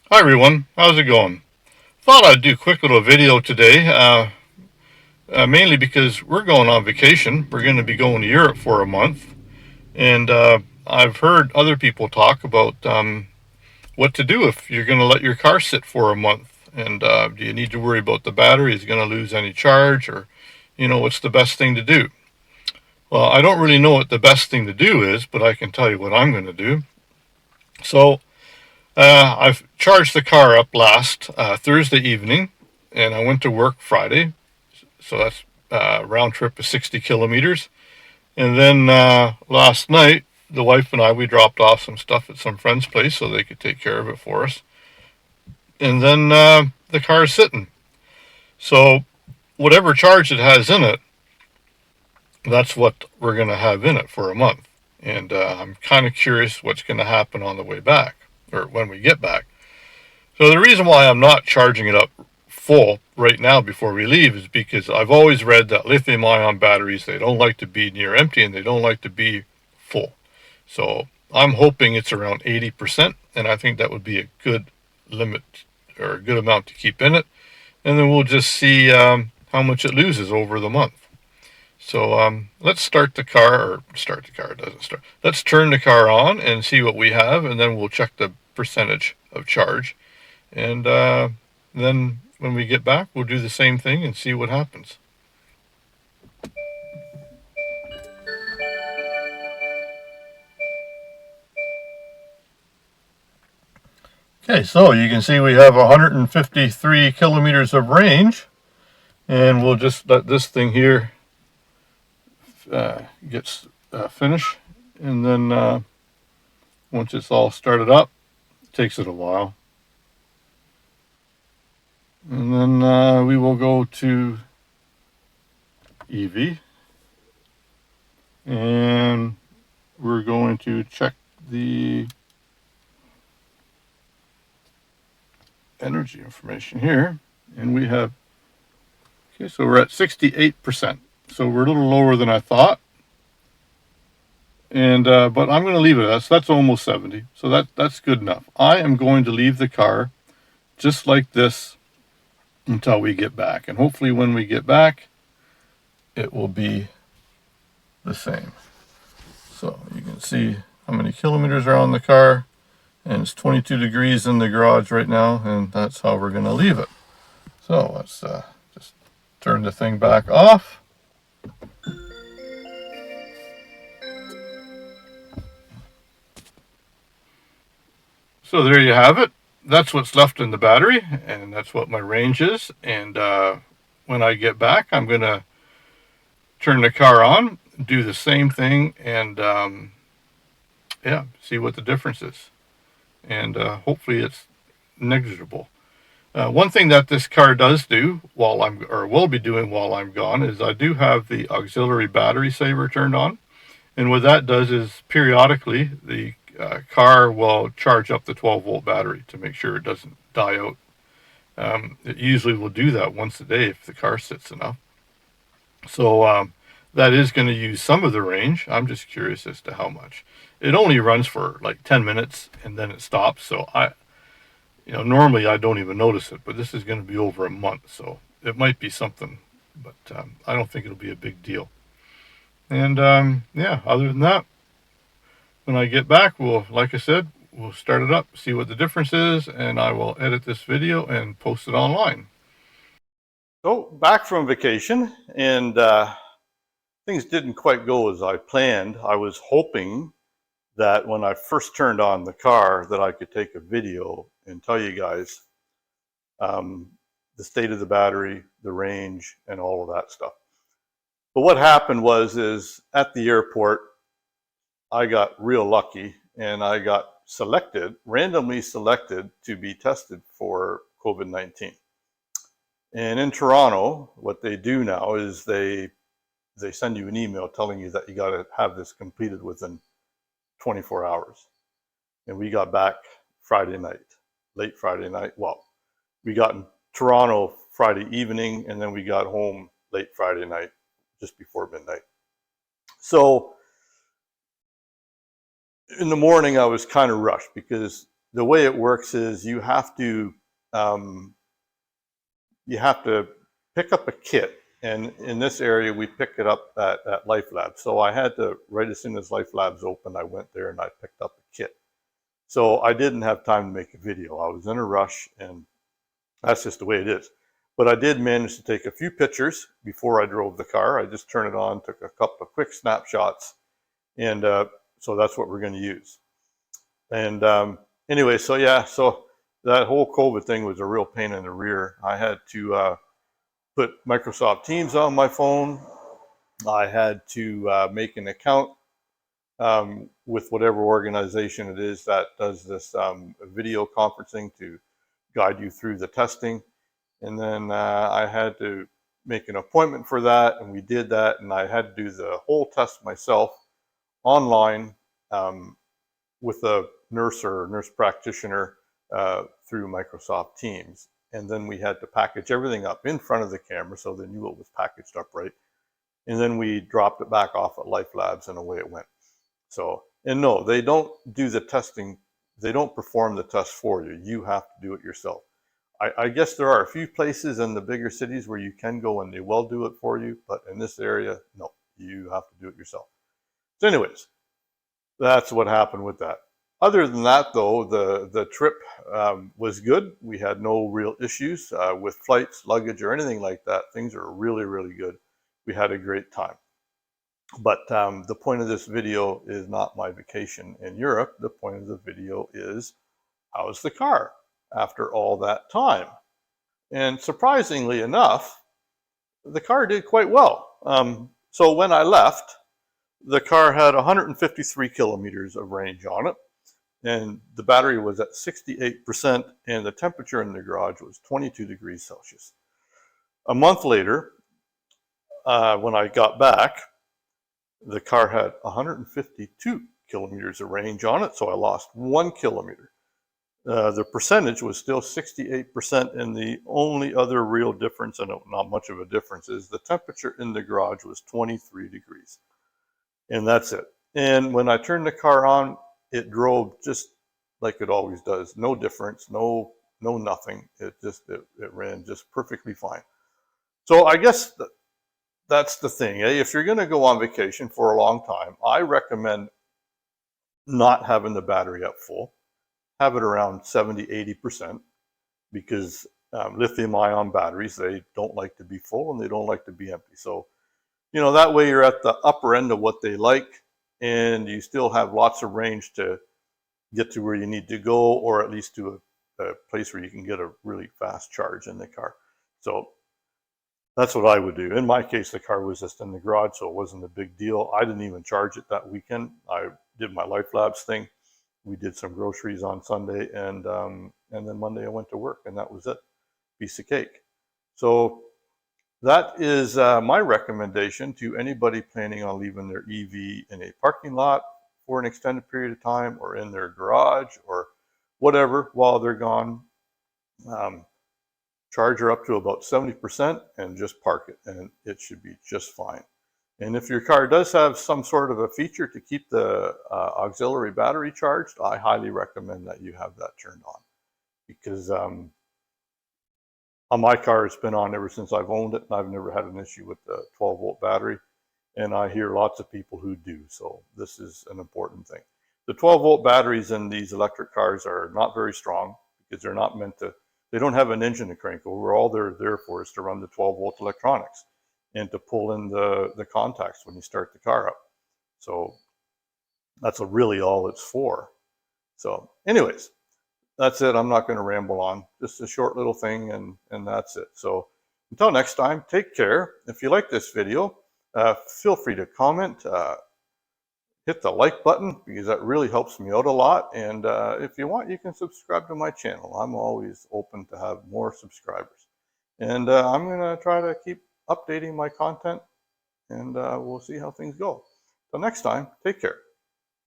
Hi everyone, how's it going? Thought I'd do a quick little video today, mainly because we're going on vacation. We're going to be going to Europe for a month, and I've heard other people talk about what to do if you're going to let your car sit for a month. And do you need to worry about the battery? Is it going to lose any charge, or what's the best thing to do? Well, I don't really know what the best thing to do is, but I can tell you what I'm going to do. So I've charged the car up last Thursday evening, and I went to work Friday. So that's round trip of 60 kilometers. And then last night, the wife and I, we dropped off some stuff at some friend's place so they could take care of it for us. And then the car is sitting. So whatever charge it has in it, that's what we're going to have in it for a month. And I'm kind of curious what's going to happen on the way back, or when we get back. So the reason why I'm not charging it up full right now before we leave is because I've always read that lithium ion batteries, they don't like to be near empty and they don't like to be full. So I'm hoping it's around 80%, and I think that would be a good limit or a good amount to keep in it. And then we'll just see how much it loses over the month. So let's start the car, or start the car, it doesn't start. Let's turn the car on and see what we have, and then we'll check the percentage of charge. And then when we get back, we'll do the same thing and see what happens. Okay, so you can see we have 153 kilometers of range, and we'll just let this thing here get finished, and then once it's all started up, it takes it a while, and then we will go to EV, and we're going to check the energy information here, and we have, okay, so we're at 68%. So we're a little lower than I thought, and but I'm going to leave it at that's almost 70. So that's good enough. I am going to leave the car just like this until we get back, and hopefully when we get back, it will be the same. So you can see how many kilometers are on the car, and it's 22 degrees in the garage right now, and that's how we're going to leave it. So let's just turn the thing back off. So there you have it. That's what's left in the battery, and that's what my range is. And when I get back, I'm going to turn the car on, do the same thing, and yeah, see what the difference is. And hopefully it's negligible. One thing that this car does do while I'm, or will be doing while I'm gone, is I do have the auxiliary battery saver turned on. And what that does is periodically the car will charge up the 12-volt battery to make sure it doesn't die out. It usually will do that once a day if the car sits enough. So that is going to use some of the range. I'm just curious as to how much. It only runs for like 10 minutes and then it stops. So normally I don't even notice it, but this is going to be over a month. So it might be something, but I don't think it'll be a big deal. And yeah, other than that, when I get back, like I said, we'll start it up, see what the difference is, and I will edit this video and post it online. So back from vacation, and things didn't quite go as I planned. I was hoping that when I first turned on the car that I could take a video and tell you guys the state of the battery, the range, and all of that stuff. But what happened is at the airport, I got real lucky and I got randomly selected to be tested for COVID-19. And in Toronto, what they do now is they send you an email telling you that you got to have this completed within 24 hours. And we got back Friday night, late Friday night. Well, we got in Toronto Friday evening, and then we got home late Friday night, just before midnight. So in the morning, I was kind of rushed because the way it works is you have to pick up a kit. And in this area, we pick it up at Life Labs. So I had to, right as soon as Life Labs opened, I went there and I picked up a kit. So I didn't have time to make a video. I was in a rush, and that's just the way it is. But I did manage to take a few pictures before I drove the car. I just turned it on, took a couple of quick snapshots, and so that's what we're going to use. And anyway, so yeah, so that whole COVID thing was a real pain in the rear. I had to put Microsoft Teams on my phone. I had to make an account with whatever organization it is that does this video conferencing to guide you through the testing. And then I had to make an appointment for that, and we did that, and I had to do the whole test myself online with a nurse or nurse practitioner through Microsoft Teams. And then we had to package everything up in front of the camera so they knew it was packaged up right. And then we dropped it back off at Life Labs, and away it went. So, and no, they don't do the testing. They don't perform the test for you. You have to do it yourself. I guess there are a few places in the bigger cities where you can go and they will do it for you, but in this area, no, you have to do it yourself. So anyways, that's what happened with that. Other than that, though, the trip was good. We had no real issues with flights, luggage, or anything like that. Things are really, really good. We had a great time. But the point of this video is not my vacation in Europe. The point of the video is, how's the car after all that time? And surprisingly enough, the car did quite well. So when I left, the car had 153 kilometers of range on it, and the battery was at 68%, and the temperature in the garage was 22 degrees Celsius. A month later, when I got back, the car had 152 kilometers of range on it, so I lost 1 kilometer. The percentage was still 68%, and the only other real difference, and not much of a difference, is the temperature in the garage was 23 degrees. And that's it. And when I turned the car on, it drove just like it always does. No difference, no nothing. It ran just perfectly fine. So I guess that's the thing. If you're going to go on vacation for a long time, I recommend not having the battery up full. Have it around 70–80%, because lithium-ion batteries, they don't like to be full and they don't like to be empty. So, you know, that way you're at the upper end of what they like, and you still have lots of range to get to where you need to go, or at least to a place where you can get a really fast charge in the car. So that's what I would do. In my case, the car was just in the garage, so it wasn't a big deal. I didn't even charge it that weekend. I did my Life Labs thing. We did some groceries on Sunday, and then Monday I went to work, and that was it. Piece of cake. So that is my recommendation to anybody planning on leaving their EV in a parking lot for an extended period of time, or in their garage, or whatever while they're gone. Charge her up to about 70% and just park it, and it should be just fine. And if your car does have some sort of a feature to keep the auxiliary battery charged, I highly recommend that you have that turned on, because on my car, it's been on ever since I've owned it, and I've never had an issue with the 12-volt battery, and I hear lots of people who do, so this is an important thing. The 12-volt batteries in these electric cars are not very strong, because they're not meant to, they don't have an engine to crank over. All they're there for is to run the 12-volt electronics and to pull in the contacts when you start the car up. So that's really all it's for. So anyways, that's it. I'm not going to ramble on. Just a short little thing, and that's it. So until next time, take care. If you like this video, feel free to comment. Hit the like button, because that really helps me out a lot. And if you want, you can subscribe to my channel. I'm always open to have more subscribers. And I'm going to try to keep updating my content, and we'll see how things go. Till next time, take care.